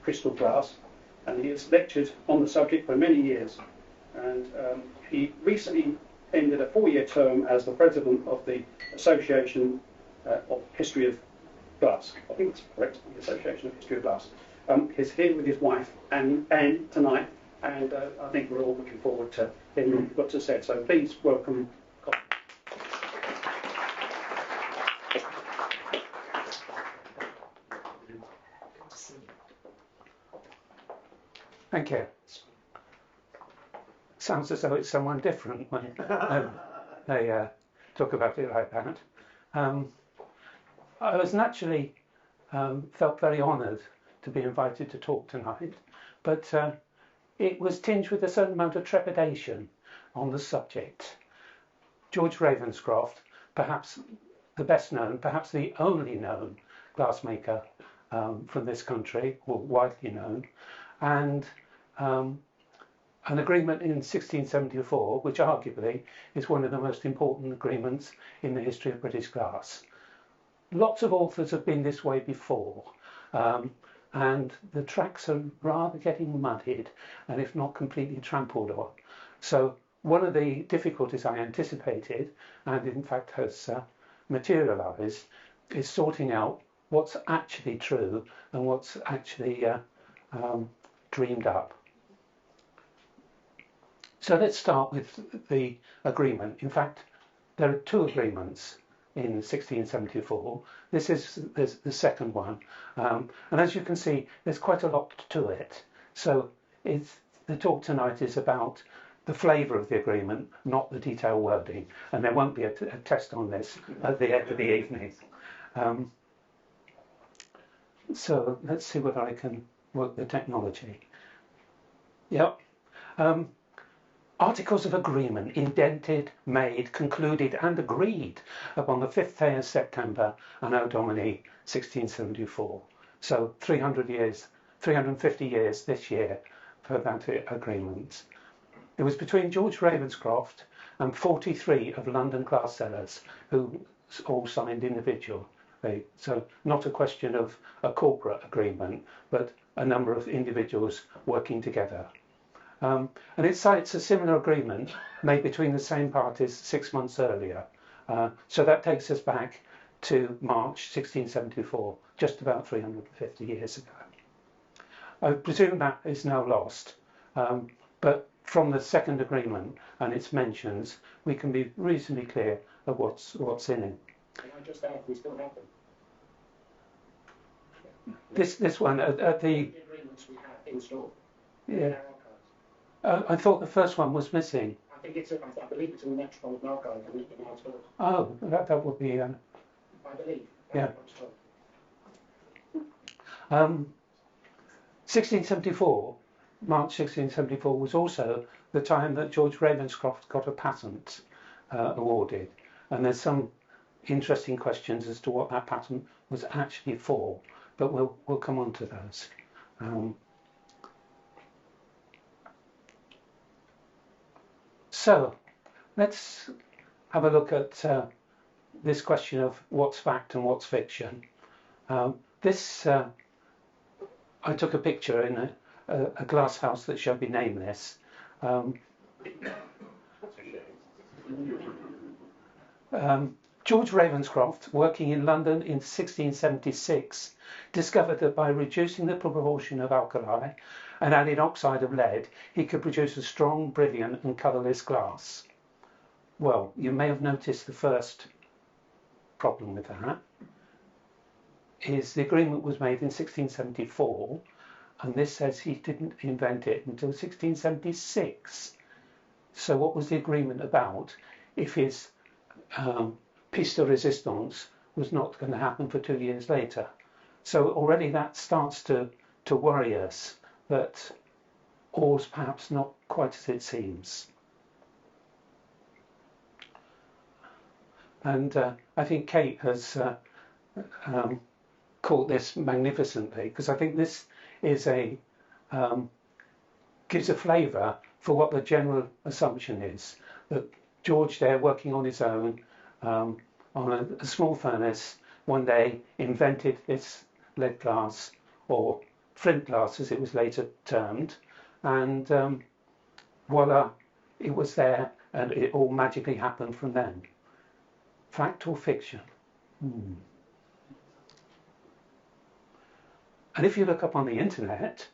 Crystal glass, and he has lectured on the subject for many years, and he recently ended a 4-year term as the president of the Association of History of Glass. I think that's correct, the Association of History of Glass. He's here with his wife Anne tonight, and I think we're all looking forward to hearing what you've got to say. So please welcome Colin. Thank you. Sounds as though it's someone different when they talk about it like that. I was naturally felt very honoured to be invited to talk tonight, but it was tinged with a certain amount of trepidation on the subject. George Ravenscroft, perhaps the best known, perhaps the only known glassmaker from this country, or widely known, and an agreement in 1674, which arguably is one of the most important agreements in the history of British glass. Lots of authors have been this way before, and the tracks are rather getting muddied, and if not completely trampled on. So one of the difficulties I anticipated, and in fact has materialised, is sorting out what's actually true and what's actually dreamed up. So let's start with the agreement. In fact, there are two agreements in 1674. This is the second one, and as you can see, there's quite a lot to it. So the talk tonight is about the flavour of the agreement, not the detailed wording, and there won't be a test on this at the end of the evening. So let's see whether I can work the technology. Yep. Articles of agreement indented, made, concluded and agreed upon the 5th day of September, Anno Domini 1674. So 350 years this year for that agreement. It was between George Ravenscroft and 43 of London glass sellers who all signed individually. So not a question of a corporate agreement, but a number of individuals working together. And it cites a similar agreement made between the same parties 6 months earlier. So that takes us back to March 1674, just about 350 years ago. I presume that is now lost, but from the second agreement and its mentions, we can be reasonably clear of what's in it. Can I just add, we still have them? This one at the agreements we have in store. Yeah. I thought the first one was missing. I think it's. I believe it's in the Metropolitan Archive in our stores. Oh, that would be. I believe. Yeah. 1674, March 1674 was also the time that George Ravenscroft got a patent awarded, and there's some interesting questions as to what that patent was actually for, but we'll come on to those. So let's have a look at this question of what's fact and what's fiction. I took a picture in a glass house that shall be nameless. George Ravenscroft, working in London in 1676, discovered that by reducing the proportion of alkali and adding oxide of lead, he could produce a strong, brilliant and colourless glass. Well, you may have noticed the first problem with that is the agreement was made in 1674, and this says he didn't invent it until 1676. So what was the agreement about if his piece de resistance was not going to happen for 2 years later? So already that starts to worry us, that all's perhaps not quite as it seems. And I think Kate has caught this magnificently, because I think this is gives a flavour for what the general assumption is, that George there, working on his own on a small furnace, one day invented this lead glass, or flint glass as it was later termed, and voila, it was there, and it all magically happened from then. Fact or fiction? And if you look up on the internet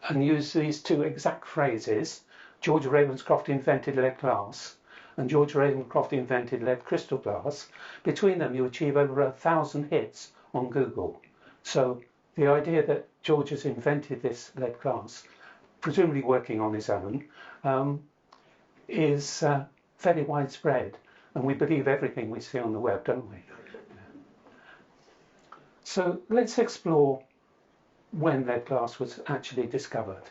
and use these two exact phrases, George Ravenscroft invented lead glass and George Ravenscroft invented lead crystal glass, between them you achieve over 1,000 hits on Google. So the idea that George has invented this lead glass, presumably working on his own, is fairly widespread, and we believe everything we see on the web, don't we? So let's explore when lead glass was actually discovered,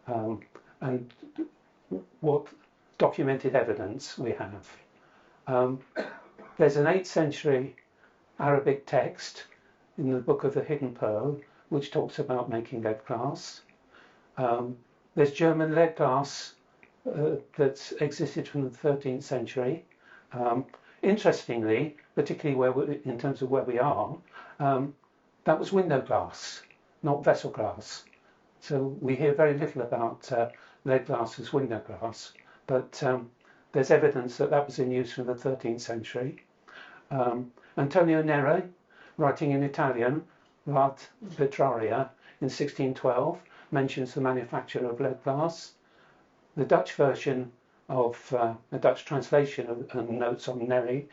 and what documented evidence we have. There's an 8th century Arabic text in the Book of the Hidden Pearl which talks about making lead glass. There's German lead glass that's existed from the 13th century. Interestingly, particularly in terms of where we are, that was window glass, not vessel glass. So we hear very little about lead glass as window glass, but there's evidence that that was in use from the 13th century. Antonio Neri, writing in Italian, L'Arte Vitraria, in 1612, mentions the manufacture of lead glass. The Dutch version of a Dutch translation and notes on Neri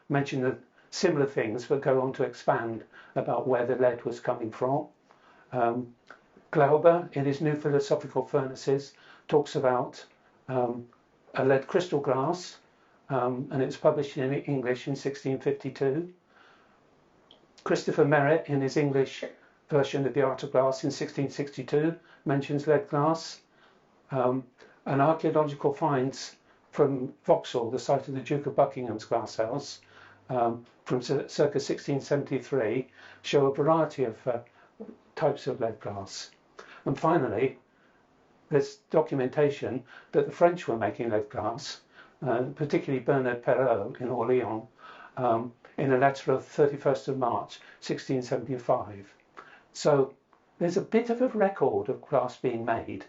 mention similar things, but go on to expand about where the lead was coming from. Glauber, in his New Philosophical Furnaces, talks about a lead crystal glass, and it was published in English in 1652. Christopher Merritt, in his English version of The Art of Glass in 1662, mentions lead glass. And archaeological finds from Vauxhall, the site of the Duke of Buckingham's glass house, from circa 1673, show a variety of types of lead glass. And finally, there's documentation that the French were making lead glass, particularly Bernard Perrault in Orléans, in a letter of 31st of March 1675. So there's a bit of a record of glass being made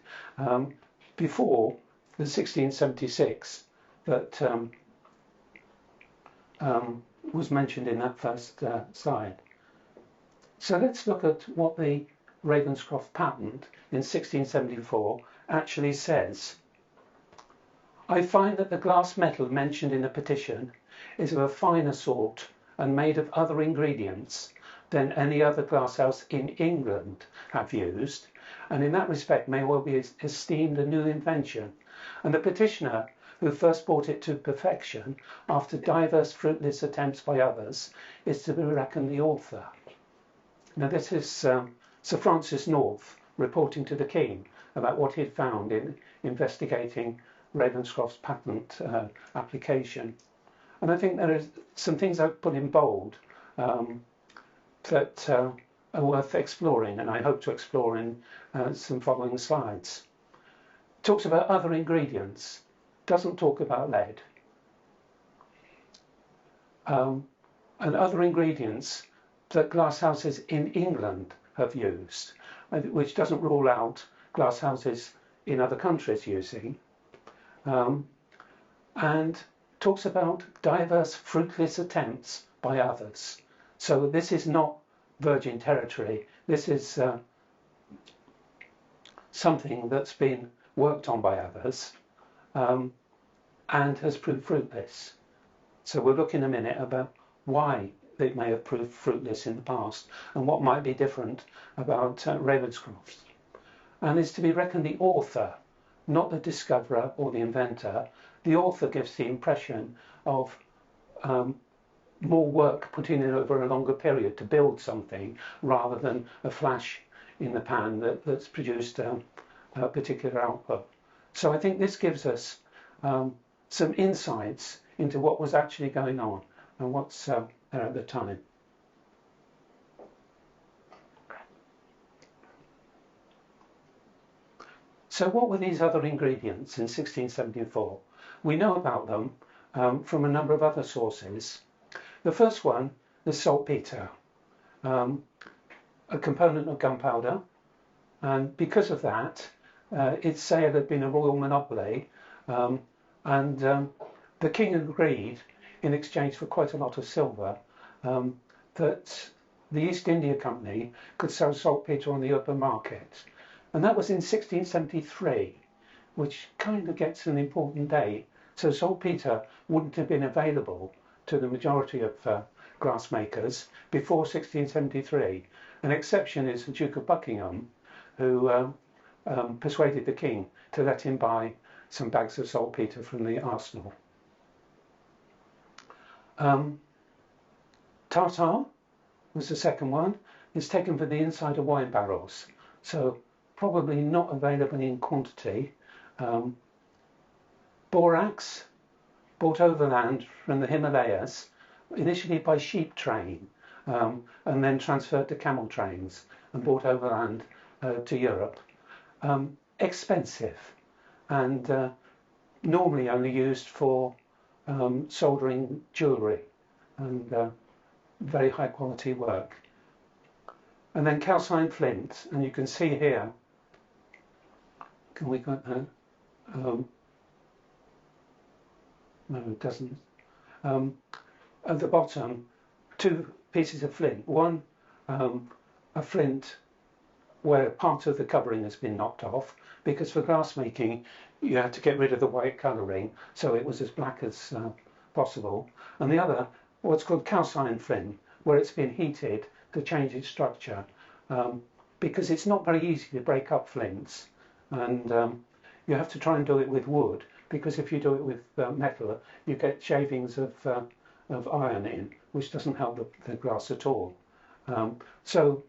before the 1676 that was mentioned in that first slide. So let's look at what the Ravenscroft patent in 1674 actually says. I find that the glass metal mentioned in the petition is of a finer sort and made of other ingredients than any other glasshouse in England have used, and in that respect may well be esteemed a new invention, and the petitioner, who first brought it to perfection after diverse fruitless attempts by others, is to be reckoned the author. Now this is Sir Francis North reporting to the King about what he had found in investigating Ravenscroft's patent application. And I think there are some things I've put in bold that are worth exploring, and I hope to explore in some following slides. It talks about other ingredients, doesn't talk about lead. And other ingredients that glasshouses in England have used, which doesn't rule out glasshouses in other countries using. And talks about diverse fruitless attempts by others. So this is not virgin territory. This is something that's been worked on by others and has proved fruitless. So we'll look in a minute about why it may have proved fruitless in the past and what might be different about Ravenscroft. And is to be reckoned the author, not the discoverer or the inventor. The author gives the impression of more work put in over a longer period to build something rather than a flash in the pan that's produced a particular output. So I think this gives us some insights into what was actually going on and what's there at the time. So what were these other ingredients in 1674? We know about them from a number of other sources. The first one is saltpeter, a component of gunpowder, and because of that, its sale had been a royal monopoly, and the king agreed, in exchange for quite a lot of silver, that the East India Company could sell saltpeter on the open market. And that was in 1673, which kind of gets an important date. So saltpeter wouldn't have been available to the majority of glass makers before 1673. An exception is the Duke of Buckingham, who persuaded the king to let him buy some bags of saltpeter from the arsenal. Tartar was the second one. It's taken from the inside of wine barrels, so probably not available in quantity. Borax, brought overland from the Himalayas, initially by sheep train, and then transferred to camel trains and brought overland to Europe. Expensive, and normally only used for soldering jewellery and very high quality work. And then calcined flint, and you can see here, can we go, no it doesn't, at the bottom, two pieces of flint, one a flint where part of the covering has been knocked off, because for glass making you had to get rid of the white colouring, so it was as black as possible, and the other what's called calcined flint, where it's been heated to change its structure, because it's not very easy to break up flints, and you have to try and do it with wood, because if you do it with metal you get shavings of iron in, which doesn't help the glass at all. So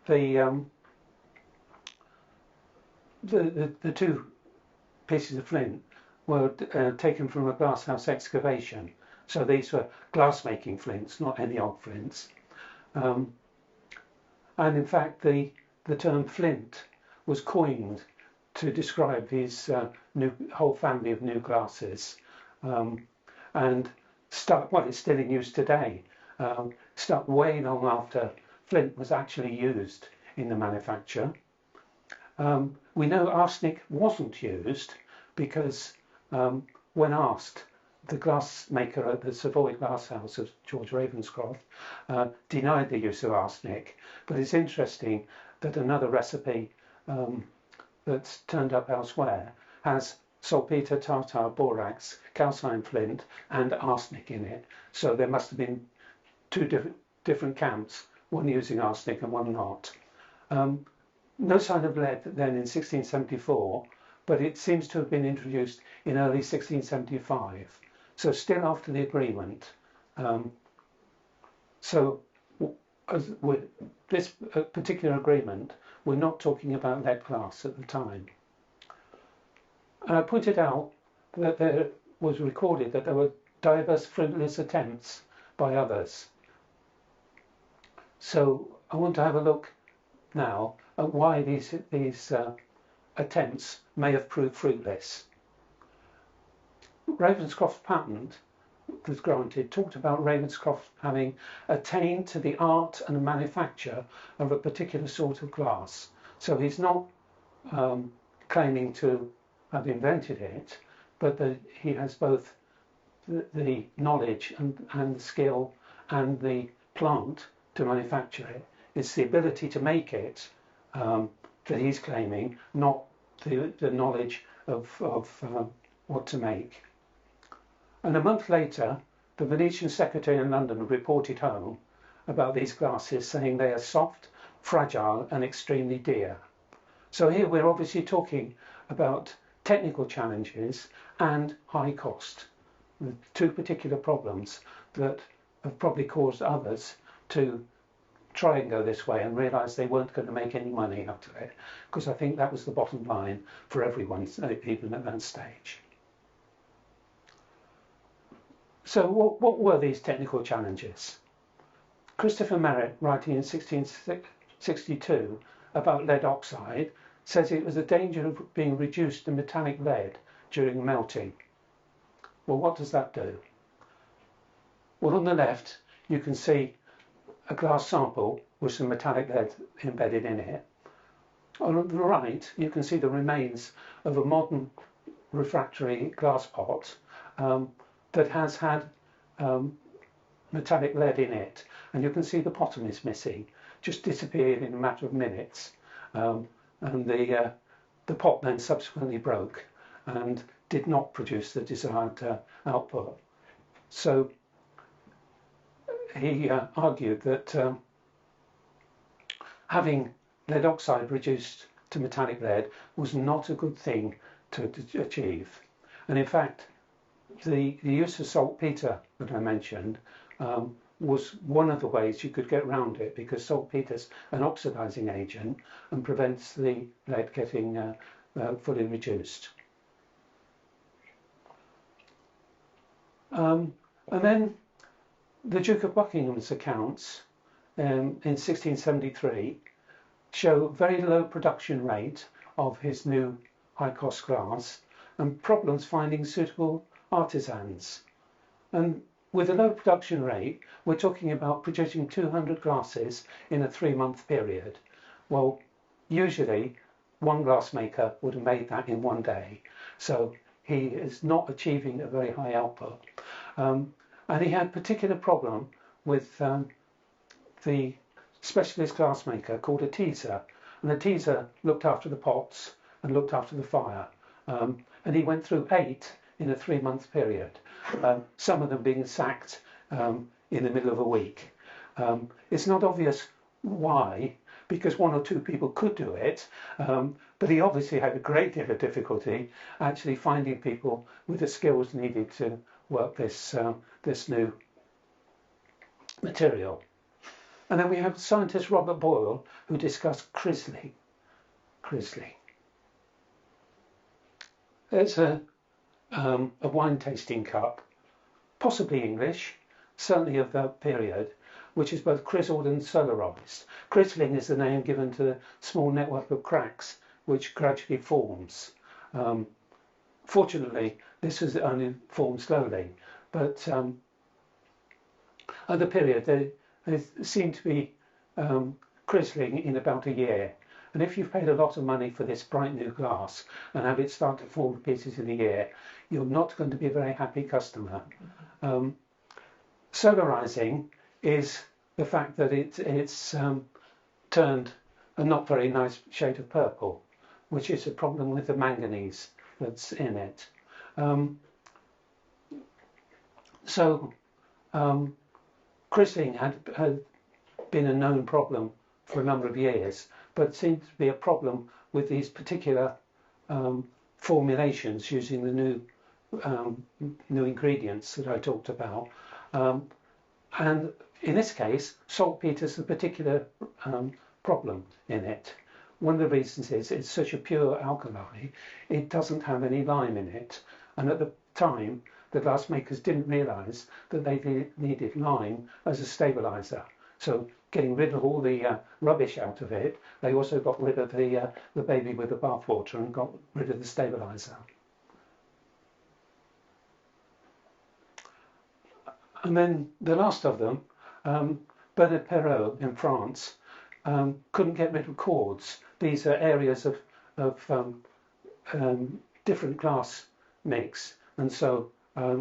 the two pieces of flint were taken from a glasshouse excavation. So these were glass making flints, not any old flints. And in fact the term flint was coined to describe these whole family of new glasses, and it's still in use today. Stuck way long after flint was actually used in the manufacture. We know arsenic wasn't used because when asked, the glass maker at the Savoy Glasshouse of George Ravenscroft denied the use of arsenic, but it's interesting that another recipe that's turned up elsewhere has saltpeter, tartar, borax, calcined flint and arsenic in it, so there must have been two different camps, one using arsenic and one not. No sign of lead then in 1674, but it seems to have been introduced in early 1675, so still after the agreement. So as with this particular agreement, we're not talking about lead glass at the time. And I pointed out that there was recorded that there were diverse fruitless attempts by others. So I want to have a look now at why these attempts may have proved fruitless. Ravenscroft's patent was granted talked about Ravenscroft having attained to the art and manufacture of a particular sort of glass. So he's not claiming to have invented it, but that he has both the knowledge and the skill and the plant to manufacture it. It's the ability to make it that he's claiming, not the knowledge of what to make. And a month later, the Venetian secretary in London reported home about these glasses, saying they are soft, fragile and extremely dear. So here we're obviously talking about technical challenges and high cost, the two particular problems that have probably caused others to try and go this way and realised they weren't going to make any money out of it, because I think that was the bottom line for everyone, even at that stage. So what were these technical challenges? Christopher Merritt, writing in 1662 about lead oxide, says it was a danger of being reduced to metallic lead during melting. Well, what does that do? Well, on the left, you can see a glass sample with some metallic lead embedded in it. On the right, you can see the remains of a modern refractory glass pot that has had metallic lead in it, and you can see the bottom is missing, just disappeared in a matter of minutes, and the pot then subsequently broke and did not produce the desired output. So he argued that having lead oxide reduced to metallic lead was not a good thing to achieve, and in fact the use of saltpeter that I mentioned was one of the ways you could get around it, because saltpeter's an oxidizing agent and prevents the lead getting fully reduced. And then the Duke of Buckingham's accounts in 1673 show very low production rate of his new high-cost glass and problems finding suitable artisans. And with a low production rate, we're talking about producing 200 glasses in a 3-month period. Well, usually one glassmaker would have made that in one day, so he is not achieving a very high output. And he had a particular problem with the specialist glassmaker called a teaser, and the teaser looked after the pots and looked after the fire, and he went through 8 in a 3-month period, some of them being sacked in the middle of a week. It's not obvious why, because 1 or 2 people could do it, but he obviously had a great deal of difficulty actually finding people with the skills needed to work this new material. And then we have scientist Robert Boyle, who discussed Crisley. It's a wine tasting cup, possibly English, certainly of that period, which is both crizzled and solarized. Crizzling is the name given to the small network of cracks which gradually forms. Fortunately, this was only formed slowly, but at the period they seem to be crizzling in about a year. And if you've paid a lot of money for this bright new glass and have it start to form pieces in a year, you're not going to be a very happy customer. Solarizing is the fact that it's turned a not very nice shade of purple, which is a problem with the manganese that's in it. Crizzling had been a known problem for a number of years, but seemed to be a problem with these particular formulations using the new ingredients that I talked about. And in this case, saltpeter is a particular problem in it. One of the reasons is it's such a pure alkali, it doesn't have any lime in it. And at the time, the glassmakers didn't realise that they needed lime as a stabiliser. So getting rid of all the rubbish out of it, they also got rid of the baby with the bathwater and got rid of the stabiliser. And then the last of them, Bernard Perrault in France, couldn't get rid of cords. These are areas of different glass mix, and so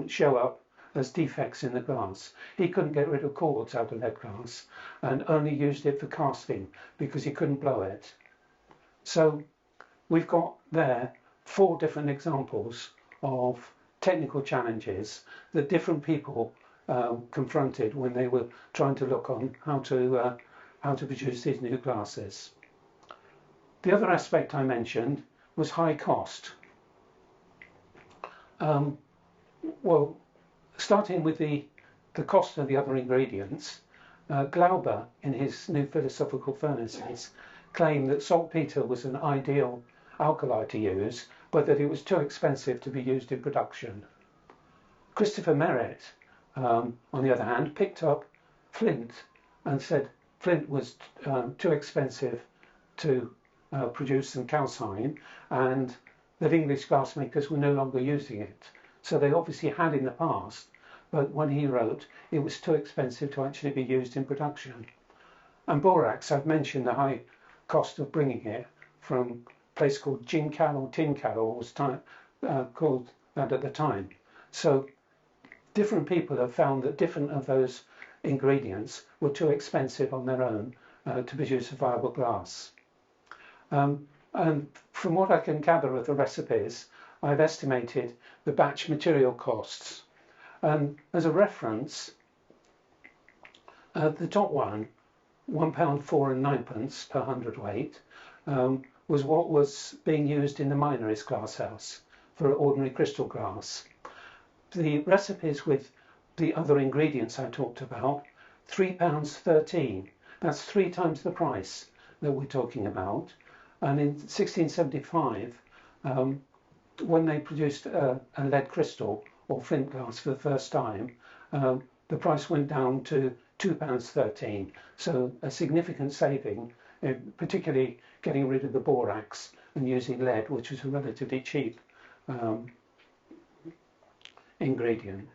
show up as defects in the glass. He couldn't get rid of cords out of lead glass and only used it for casting because he couldn't blow it. So we've got there 4 different examples of technical challenges that different people confronted when they were trying to look on how to produce these new glasses. The other aspect I mentioned was high cost. Well, starting with the cost of the other ingredients, Glauber, in his New Philosophical Furnaces, claimed that saltpeter was an ideal alkali to use, but that it was too expensive to be used in production. Christopher Merritt, on the other hand, picked up flint and said flint was too expensive to produce and calcine, and that English glassmakers were no longer using it. So they obviously had in the past, but when he wrote, it was too expensive to actually be used in production. And borax, I've mentioned the high cost of bringing it from a place called Jincal or Tincal, or was called that at the time. So different people have found that different of those ingredients were too expensive on their own to produce a viable glass. And from what I can gather of the recipes, I've estimated the batch material costs. And as a reference, the top one, £1.04 and 9p per hundredweight, was what was being used in the Minories glasshouse for ordinary crystal glass. The recipes with the other ingredients I talked about, £3.13. That's 3 times the price that we're talking about. And in 1675, when they produced a lead crystal or flint glass for the first time, the price went down to £2.13. So a significant saving, particularly getting rid of the borax and using lead, which was a relatively cheap ingredient.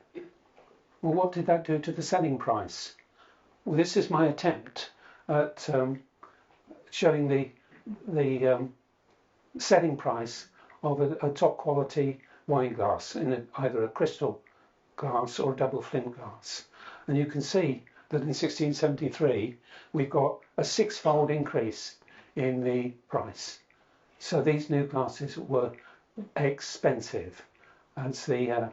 Well, what did that do to the selling price? Well, this is my attempt at showing the selling price of a top quality wine glass in either a crystal glass or a double flint glass. And you can see that in 1673 we've got a 6-fold increase in the price. So these new glasses were expensive. As the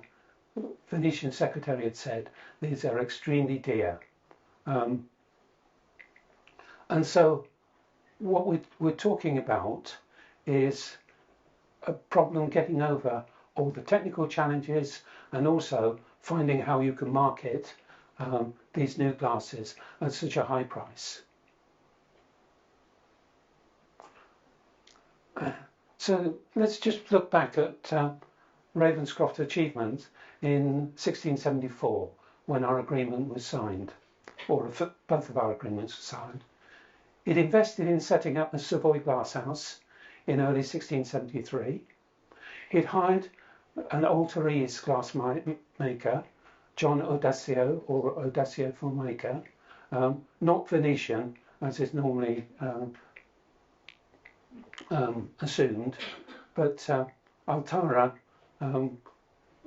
Venetian secretary had said, these are extremely dear. And so what we're talking about is a problem getting over all the technical challenges and also finding how you can market these new glasses at such a high price. So let's just look back at Ravenscroft's achievements in 1674 when our agreement was signed, or both of our agreements were signed. It invested in setting up a Savoy glasshouse in early 1673. It hired an Altarese glass maker, John Odasio, or Odasio Formaker, not Venetian, as is normally assumed, but Altara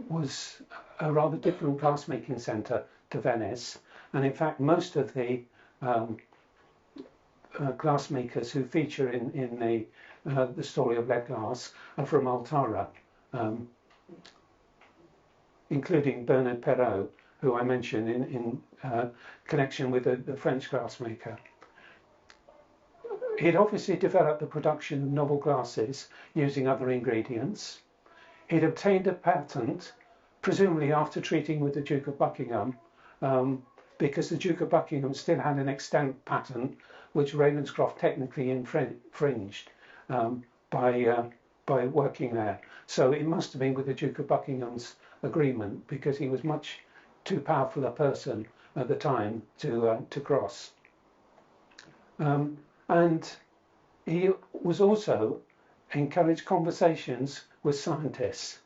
was a rather different glassmaking centre to Venice, and in fact most of the glassmakers who feature in the story of lead glass are from Altara, including Bernard Perrault, who I mentioned in connection with the French glassmaker. He'd obviously developed the production of novel glasses using other ingredients. He'd obtained a patent, presumably after treating with the Duke of Buckingham, because the Duke of Buckingham still had an extant patent which Ravenscroft technically infringed by working there. So it must have been with the Duke of Buckingham's agreement, because he was much too powerful a person at the time to cross. And he was also encouraged conversations with scientists.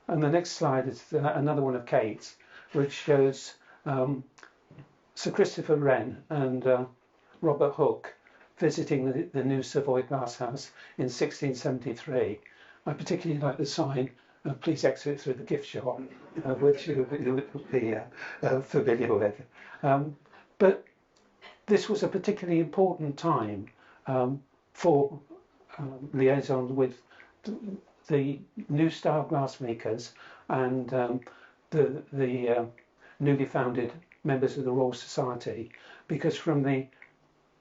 And the next slide is another one of Kate's, which shows Sir Christopher Wren and Robert Hooke visiting the new Savoy glasshouse in 1673. I particularly like the sign, please exit through the gift shop, which you would be familiar with. But this was a particularly important time for liaisons with the new style glassmakers and the newly founded members of the Royal Society, because from the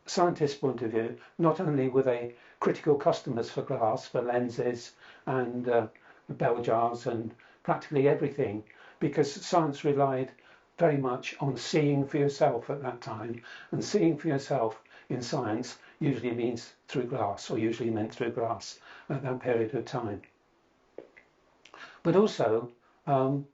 scientist's point of view, not only were they critical customers for glass, for lenses and bell jars and practically everything, because science relied very much on seeing for yourself at that time, and seeing for yourself in science usually means through glass, or usually meant through glass at that period of time. But also, the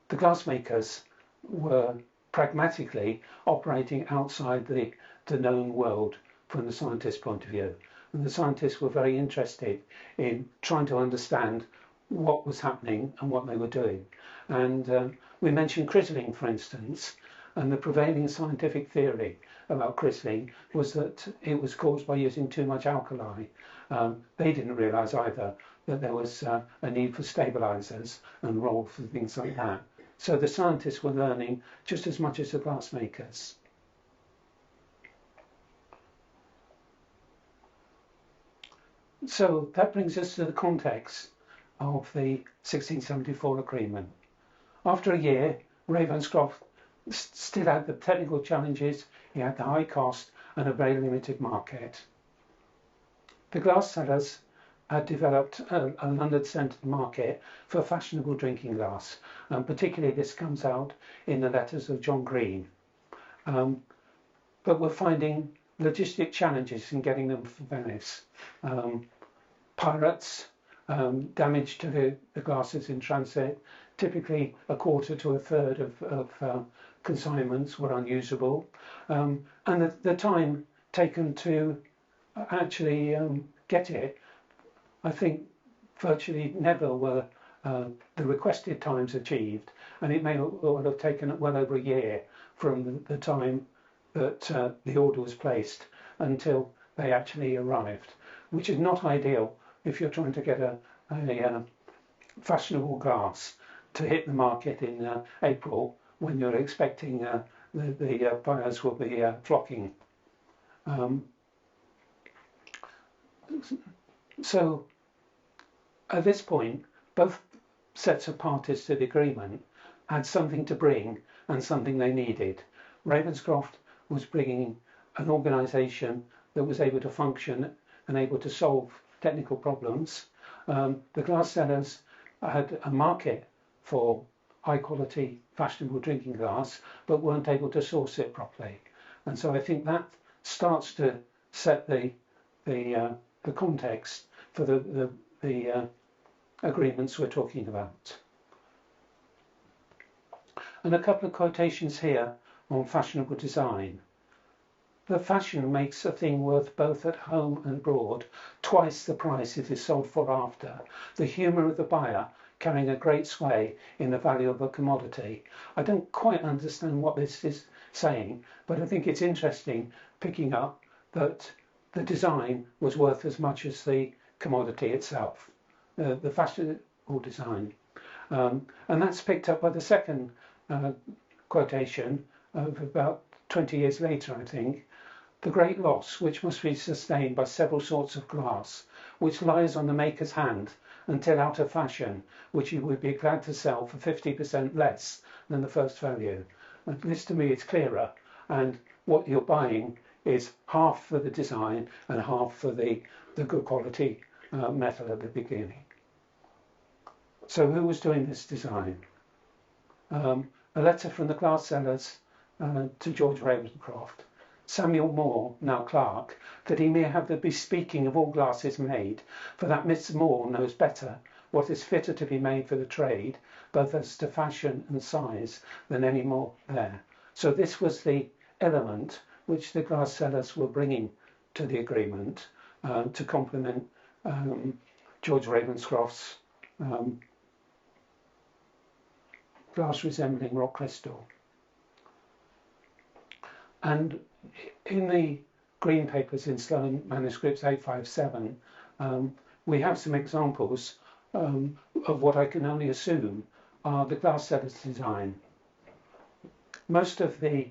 glassmakers were pragmatically operating outside the known world from the scientist's point of view. And the scientists were very interested in trying to understand what was happening and what they were doing. And we mentioned crystalline, for instance, and the prevailing scientific theory about crystalline was that it was caused by using too much alkali. They didn't realise either that there was a need for stabilisers and role for things like that. So the scientists were learning just as much as the glassmakers. So that brings us to the context of the 1674 agreement. After a year, Ravenscroft still had the technical challenges, he had the high cost and a very limited market. The glass sellers had developed a London-centred market for fashionable drinking glass, and particularly this comes out in the letters of John Green. But we're finding logistic challenges in getting them from Venice. Pirates, damage to the glasses in transit, typically a quarter to a third of consignments were unusable, and the time taken to actually get it, I think virtually never were the requested times achieved, and it may well have taken well over a year from the time that the order was placed until they actually arrived, which is not ideal if you're trying to get a fashionable glass to hit the market in April when you're expecting the buyers will be flocking. So at this point, both sets of parties to the agreement had something to bring and something they needed. Ravenscroft was bringing an organisation that was able to function and able to solve technical problems. The glass sellers had a market for high quality fashionable drinking glass but weren't able to source it properly, and so I think that starts to set the context for the agreements we're talking about. And a couple of quotations here on fashionable design. The fashion makes a thing worth both at home and abroad twice the price it is sold for after. The humour of the buyer carrying a great sway in the value of a commodity. I don't quite understand what this is saying, but I think it's interesting picking up that the design was worth as much as the commodity itself, the fashionable design. And that's picked up by the second quotation of about 20 years later, I think. The great loss, which must be sustained by several sorts of glass, which lies on the maker's hand until out of fashion, which he would be glad to sell for 50% less than the first value. And this to me is clearer, and what you're buying is half for the design and half for the good quality metal at the beginning. So who was doing this design? A letter from the glass sellers to George Ravenscroft. Samuel Moore, now clerk, that he may have the bespeaking of all glasses made, for that Mr. Moore knows better what is fitter to be made for the trade, both as to fashion and size, than any more there. So this was the element which the glass sellers were bringing to the agreement to complement George Ravenscroft's glass resembling rock crystal. And in the green papers in Sloane manuscripts 857, we have some examples of what I can only assume are the glass seller's design. Most of the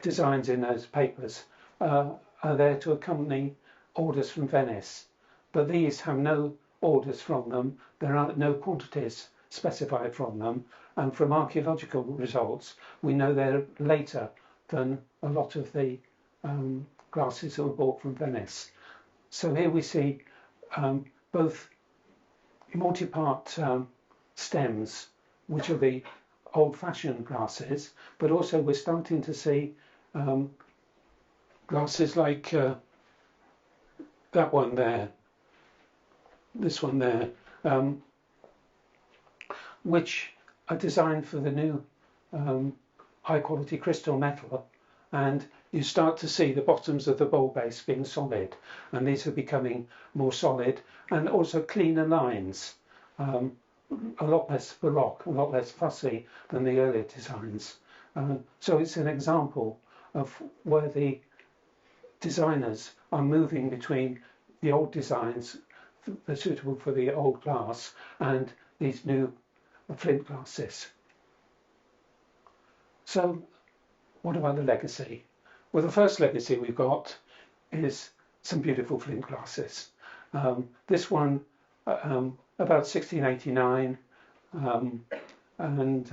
designs in those papers are there to accompany orders from Venice, but these have no orders from them. There are no quantities specified from them, and from archaeological results we know they're later than a lot of the glasses that were bought from Venice. So here we see both multi-part stems, which are the old-fashioned glasses, but also we're starting to see glasses like that one there, this one there, which are designed for the new high-quality crystal metal, and you start to see the bottoms of the bowl base being solid, and these are becoming more solid and also cleaner lines, a lot less baroque, a lot less fussy than the earlier designs. So it's an example of where the designers are moving between the old designs that are suitable for the old glass and these new flint glasses. So what about the legacy? Well, the first legacy we've got is some beautiful flint glasses. This one about 1689, and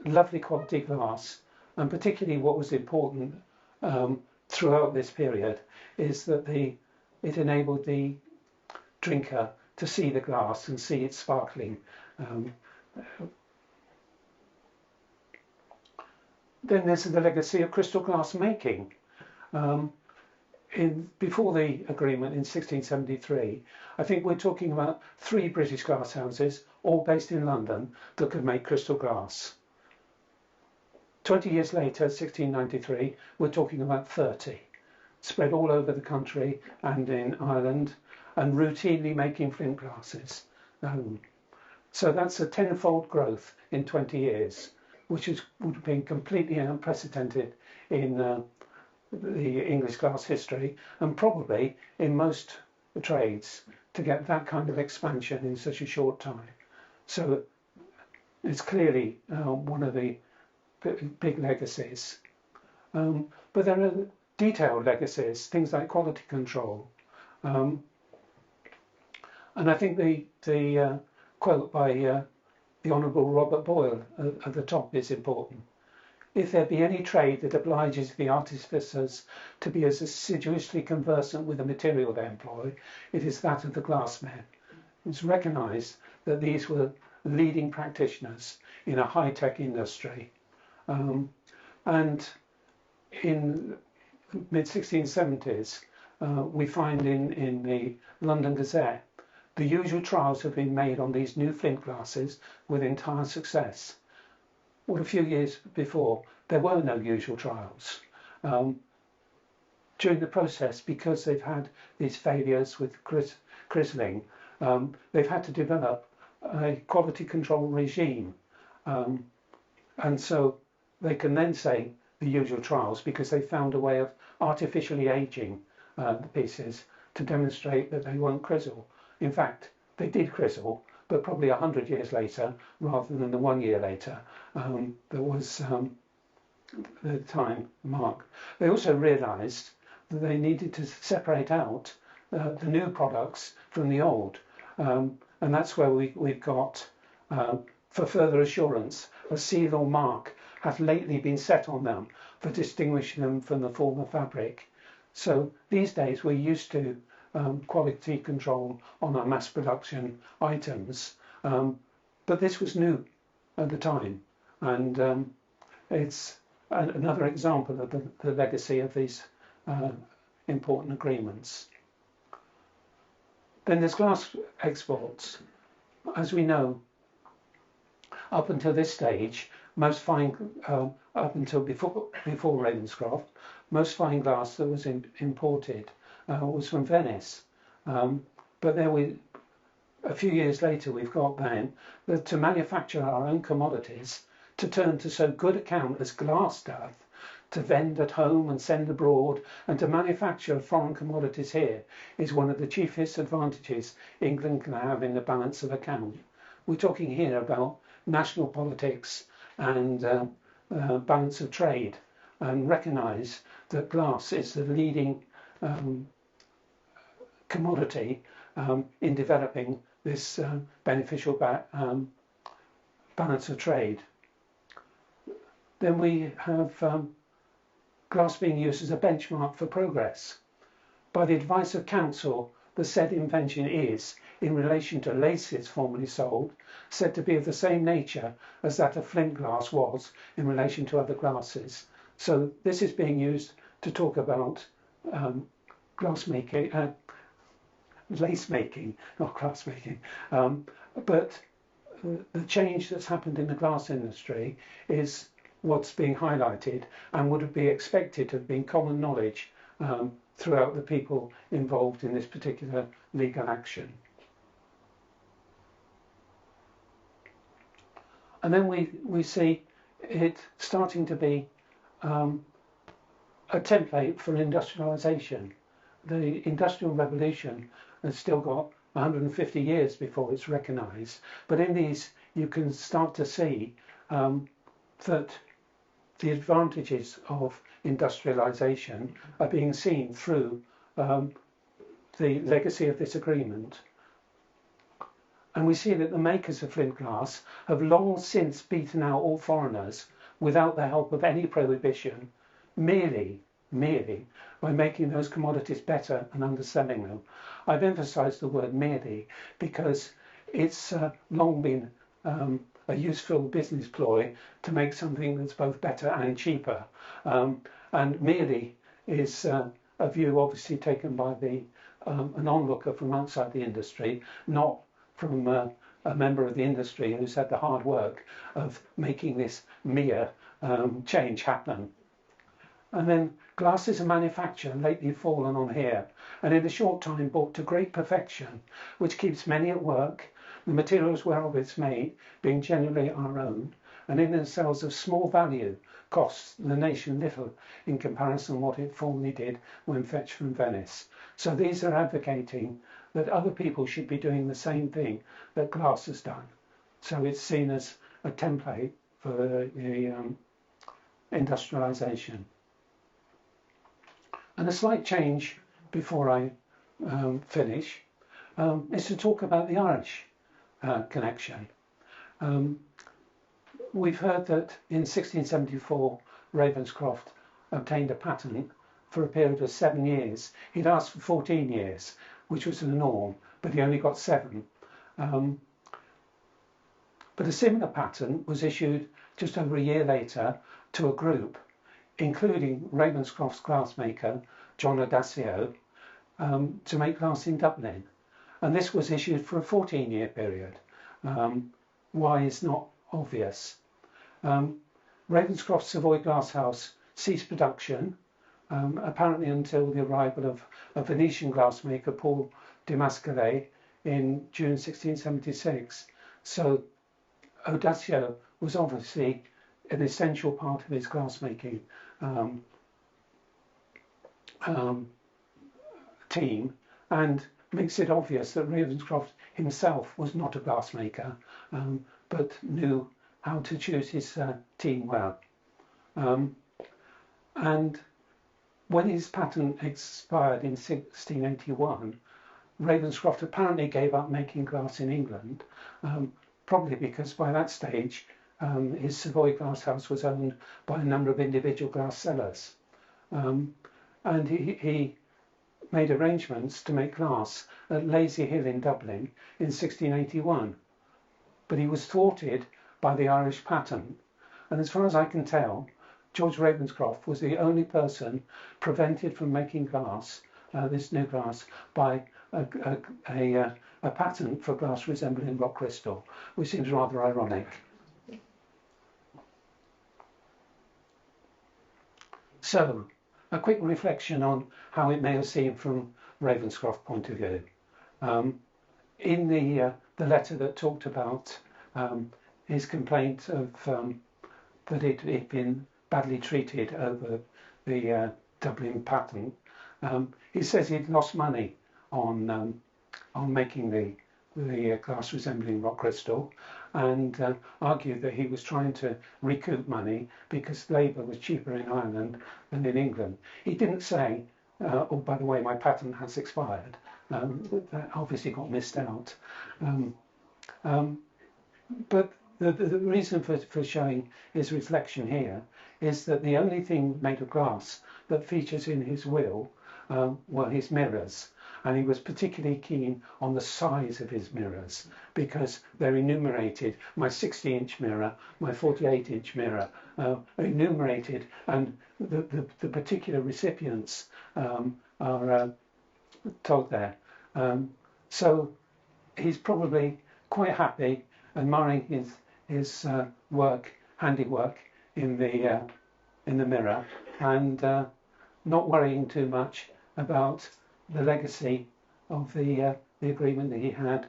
lovely quality glass, and particularly what was important throughout this period is that it enabled the drinker to see the glass and see it sparkling. Then there's the legacy of crystal glass making. Before the agreement in 1673, I think we're talking about 3 British glass houses, all based in London, that could make crystal glass. 20 years later, 1693, we're talking about 30, spread all over the country and in Ireland, and routinely making flint glasses. So that's a tenfold growth in 20 years, which would have been completely unprecedented in the English glass history, and probably in most trades, to get that kind of expansion in such a short time. So it's clearly one of the big legacies. But there are detailed legacies, things like quality control. And I think the quote by the Honourable Robert Boyle at the top is important. If there be any trade that obliges the artificers to be as assiduously conversant with the material they employ, it is that of the glassmen. It's recognised that these were leading practitioners in a high-tech industry. And in the mid-1670s, we find in the London Gazette, the usual trials have been made on these new flint glasses with entire success. Well, a few years before, there were no usual trials. During the process, because they've had these failures with crizzling, they've had to develop a quality control regime. And so they can then say the usual trials because they found a way of artificially aging the pieces to demonstrate that they won't crizzle. In fact, they did crizzle, but probably 100 years later, rather than the 1 year later, there was the time mark. They also realised that they needed to separate out the new products from the old, and that's where we've got, for further assurance, a seal or mark hath lately been set on them for distinguishing them from the former fabric. So these days we're used to quality control on our mass production items, but this was new at the time, and it's another example of the legacy of these important agreements. Then there's glass exports. As we know, up until this stage, most fine, up until before Ravenscroft, most fine glass that was imported was from Venice. But then a few years later, we've got then that to manufacture our own commodities, to turn to so good account as glass doth, to vend at home and send abroad, and to manufacture foreign commodities here, is one of the chiefest advantages England can have in the balance of account. We're talking here about national politics and balance of trade, and recognise that glass is the leading commodity in developing this beneficial balance of trade. Then we have glass being used as a benchmark for progress. By the advice of counsel, the said invention is, in relation to laces formerly sold, said to be of the same nature as that of flint glass was in relation to other glasses. So this is being used to talk about glass making, lace making, not glass making. But the change that's happened in the glass industry is what's being highlighted and would be expected to have been common knowledge throughout the people involved in this particular legal action. And then we see it starting to be a template for industrialisation. The Industrial Revolution has still got 150 years before it's recognised, but in these you can start to see that the advantages of industrialisation are being seen through the legacy of this agreement. And we see that the makers of flint glass have long since beaten out all foreigners without the help of any prohibition, merely by making those commodities better and underselling them. I've emphasised the word merely because it's long been a useful business ploy to make something that's both better and cheaper. And merely is a view obviously taken by an onlooker from outside the industry, not from a member of the industry who's had the hard work of making this mere change happen. And then glasses are manufactured lately fallen on here, and in a short time brought to great perfection, which keeps many at work, the materials whereof it's made being generally our own, and in themselves of small value, costs the nation little in comparison what it formerly did when fetched from Venice. So these are advocating that other people should be doing the same thing that glass has done. So it's seen as a template for the industrialisation. And a slight change before I finish is to talk about the Irish connection. We've heard that in 1674 Ravenscroft obtained a patent for a period of 7 years. He'd asked for 14 years, which was the norm, but he only got 7. But a similar patent was issued just over a year later to a group, including Ravenscroft's glassmaker, John Odasio, to make glass in Dublin. And this was issued for a 14-year period. Why is not obvious. Ravenscroft's Savoy Glasshouse ceased production, apparently until the arrival of a Venetian glassmaker, Paul de Mascaret, in June 1676. So Odasio was obviously an essential part of his glassmaking team, and makes it obvious that Ravenscroft himself was not a glassmaker, but knew how to choose his team well. And when his patent expired in 1681, Ravenscroft apparently gave up making glass in England, probably because by that stage his Savoy glasshouse was owned by a number of individual glass sellers. And he made arrangements to make glass at Lazy Hill in Dublin in 1681. But he was thwarted by the Irish patent. And as far as I can tell, George Ravenscroft was the only person prevented from making glass, this new glass, by a patent for glass resembling rock crystal, which seems rather ironic. So, a quick reflection on how it may have seemed from Ravenscroft's point of view. In the letter that talked about his complaint of that he'd been badly treated over the Dublin patent, he says he'd lost money on making the glass resembling rock crystal, and argued that he was trying to recoup money because labour was cheaper in Ireland than in England. He didn't say, oh, by the way, my patent has expired. That obviously got missed out. But the reason for showing his reflection here is that the only thing made of glass that features in his will were his mirrors. and he was particularly keen on the size of his mirrors because they're enumerated. My 60-inch mirror, my 48-inch mirror are enumerated, and the particular recipients are told there. So he's probably quite happy admiring his handiwork in the mirror, and not worrying too much about the legacy of the agreement that he had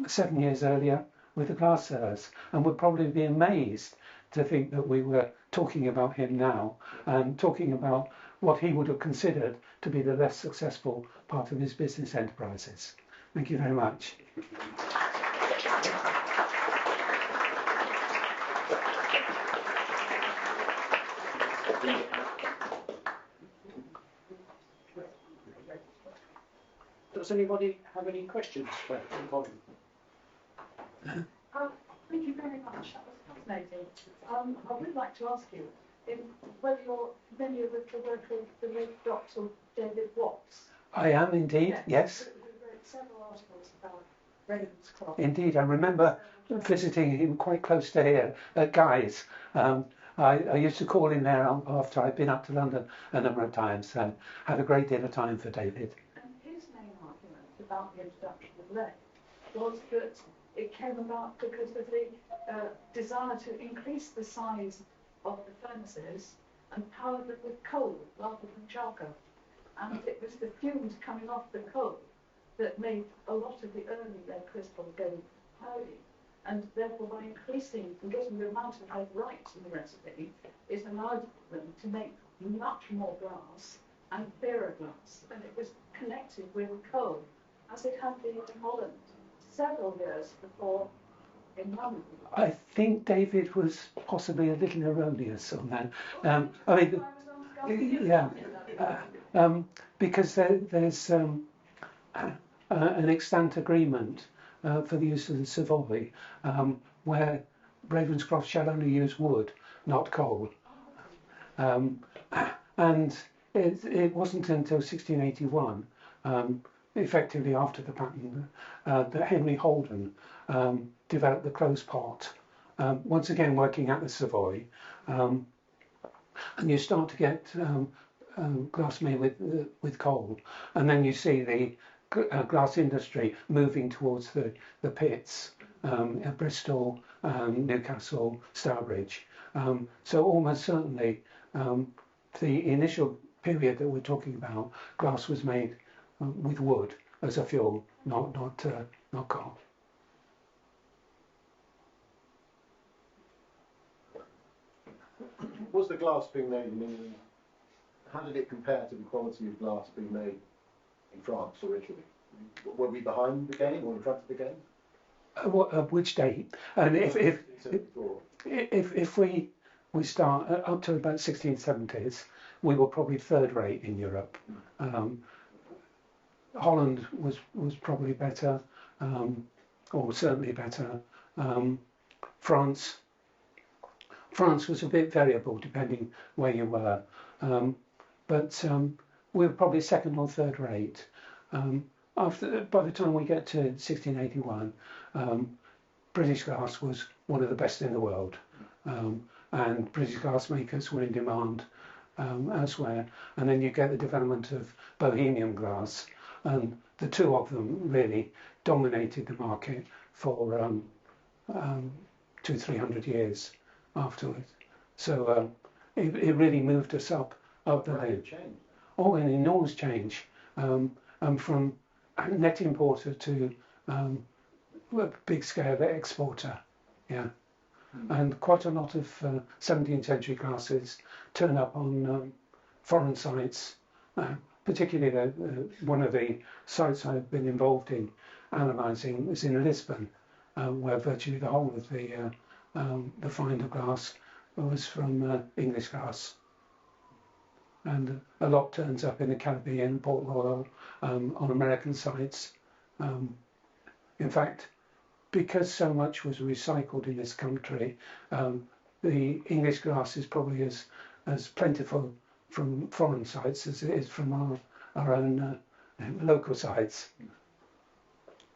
7 years earlier with the Glaziers, and would probably be amazed to think that we were talking about him now and talking about what he would have considered to be the less successful part of his business enterprises. Thank you very much. Does anybody have any questions for Colin? Thank you very much. That was fascinating. I would like to ask you whether you're familiar with the work of the late Dr. David Watts. I am indeed, yes. Who wrote several articles about Ravenscroft. Indeed, I remember visiting him quite close to here at Guy's. I used to call in there after I'd been up to London a number of times, and had a great deal of time for David. And his main argument about the introduction of lead was that it came about because of the desire to increase the size of the furnaces and power them with coal rather than charcoal. And it was the fumes coming off the coal that made a lot of the early lead crystal go cloudy. And therefore, by increasing and getting the amount of lead right in the recipe, it allowed them to make much more glass and clearer glass. And it was connected with coal, as it had been in Holland several years before in London. I think David was possibly a little erroneous on that. Because there's an extant agreement for the use of the Savoy, where Ravenscroft shall only use wood, not coal. And it wasn't until 1681, effectively after the patent, that Henry Holden developed the closed pot, once again working at the Savoy, and you start to get glass made with coal, and then you see the glass industry moving towards the pits at Bristol, Newcastle, Stourbridge. So almost certainly the initial period that we're talking about, glass was made with wood as a fuel, not coal. Was the glass being made in England, how did it compare to the quality of glass being made in France or Italy? Were we behind the game or in front of the game? Which date? And if we start up to about 1670s, we were probably third rate in Europe. Holland was probably better, or certainly better. France was a bit variable depending where you were, but we were probably second or third rate. By the time we get to 1681, British glass was one of the best in the world, and British glass makers were in demand elsewhere. And then you get the development of Bohemian glass, and the two of them really dominated the market for 200-300 years afterwards. So it really moved us up the ladder. Oh, an enormous change, from net importer to big scale exporter, yeah. And quite a lot of 17th century glasses turn up on foreign sites, particularly one of the sites I've been involved in analysing is in Lisbon, where virtually the whole of the find of glass was from English glass. And a lot turns up in the Caribbean, Port Royal, on American sites. In fact, because so much was recycled in this country, the English glass is probably as plentiful from foreign sites as it is from our own local sites.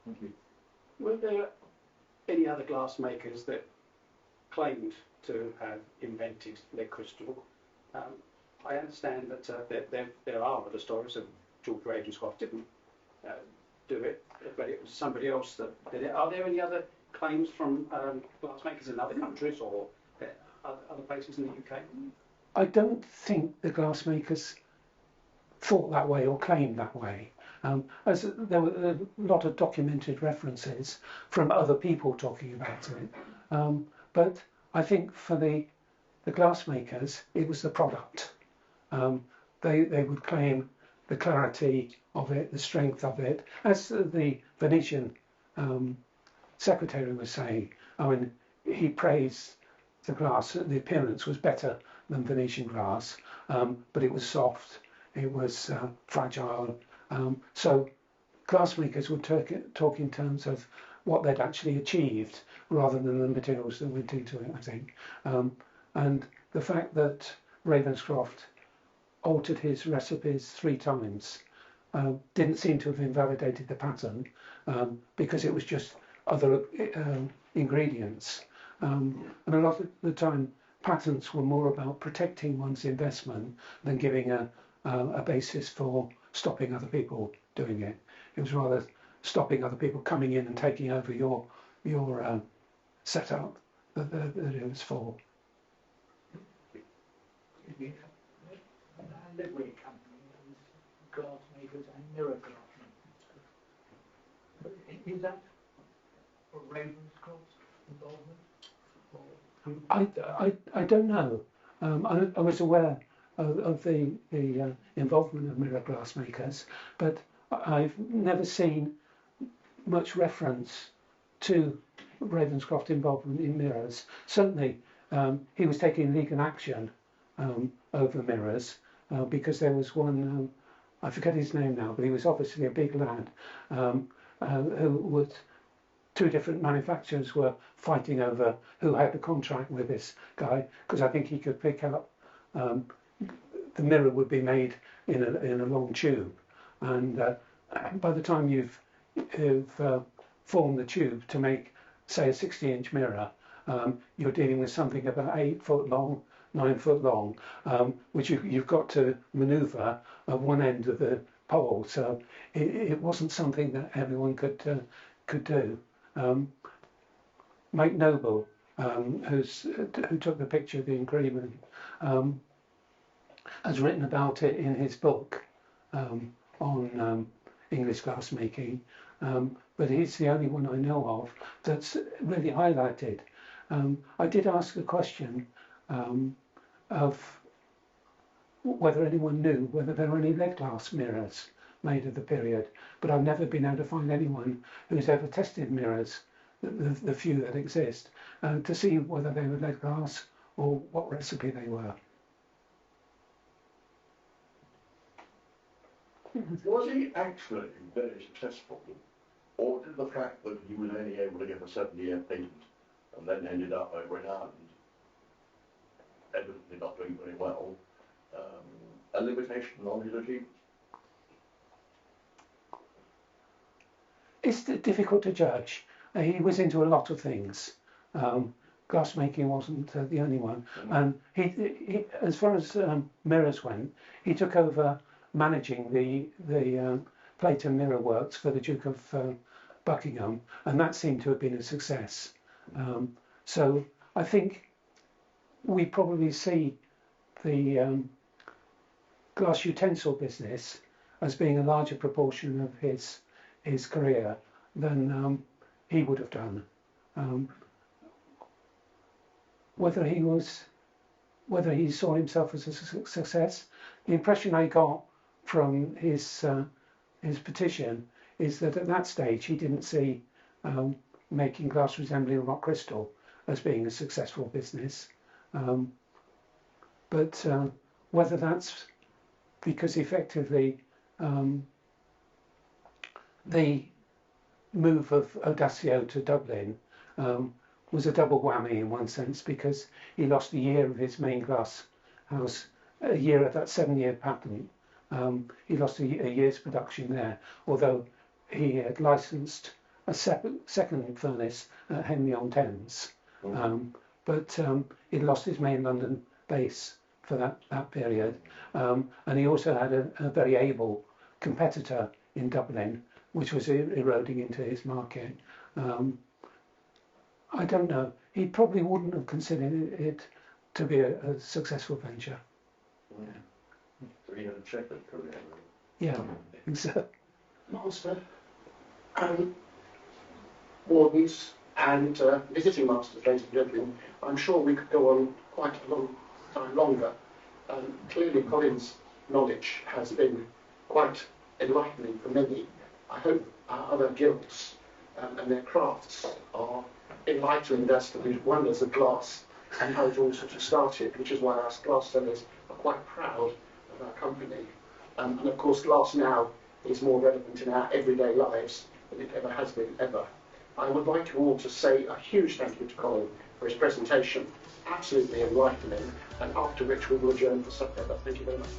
Thank you. Were there any other glass makers that claimed to have invented lead crystal? I understand that there are other stories of George Ravenscroft didn't do it, but it was somebody else that did it. Are there any other claims from glass makers in other countries or other places in the UK? I don't think the glassmakers thought that way or claimed that way. As there were a lot of documented references from other people talking about it. But I think for the glassmakers, it was the product. They would claim the clarity of it, the strength of it, as the Venetian secretary was saying. I mean, he praised the glass. The appearance was better than Venetian glass, but it was soft, it was fragile. So glassmakers would talk in terms of what they'd actually achieved rather than the materials that went into it, I think. And the fact that Ravenscroft altered his recipes 3 times didn't seem to have invalidated the pattern because it was just other ingredients. And a lot of the time, patents were more about protecting one's investment than giving a basis for stopping other people doing it. It was rather stopping other people coming in and taking over your setup that it was for. Livery company is glass makers and mirror glass makers. Is that for Ravenscroft's involvement? I don't know. I was aware of the involvement of mirror glass makers, but I've never seen much reference to Ravenscroft involvement in mirrors. Certainly, he was taking legal action over mirrors because there was one, I forget his name now, but he was obviously a big lad who was 2 different manufacturers were fighting over who had the contract with this guy, because I think he could pick up the mirror would be made in a long tube, and by the time you've formed the tube to make, say, a 60-inch mirror, you're dealing with something about 8 foot long, 9 foot long, which you've got to manoeuvre at one end of the pole. So it wasn't something that everyone could do. Mike Noble, who took the picture of the agreement, has written about it in his book on English glassmaking, but he's the only one I know of that's really highlighted. I did ask a question of whether anyone knew whether there were any lead glass mirrors made of the period, but I've never been able to find anyone who's ever tested mirrors, the few that exist, to see whether they were lead glass or what recipe they were. Was he actually very successful, or did the fact that he was only able to get a 7-year patent and then ended up over in Ireland, evidently not doing very well, a limitation on his achievements? It's difficult to judge. He was into a lot of things. Glassmaking wasn't the only one. And he as far as mirrors went, he took over managing the plate and mirror works for the Duke of Buckingham, and that seemed to have been a success. So I think we probably see the glass utensil business as being a larger proportion of his career than he would have done. Whether he saw himself as a success, the impression I got from his petition is that at that stage he didn't see making glass resembling rock crystal as being a successful business. But whether that's because effectively the move of Audacio to Dublin was a double whammy in one sense, because he lost a year of his main glass house, a year of that 7-year patent, He lost a year's production there, although he had licensed a second furnace at Henley-on-Thames. But he lost his main London base for that period. And he also had a very able competitor in Dublin, which was eroding into his market. I don't know. He probably wouldn't have considered it to be a successful venture. So he had a checkered career. Yeah, I think so. Master, wardens and visiting masters, ladies and gentlemen, I'm sure we could go on quite a long time longer. Clearly Colin's knowledge has been quite enlightening for many. I hope our other guilds and their crafts are enlightening us to the wonders of glass and how it all sort of started, which is why us glass sellers are quite proud of our company. And of course glass now is more relevant in our everyday lives than it ever has been ever. I would like you all to say a huge thank you to Colin for his presentation, absolutely enlightening, and after which we will adjourn for supper. But thank you very much.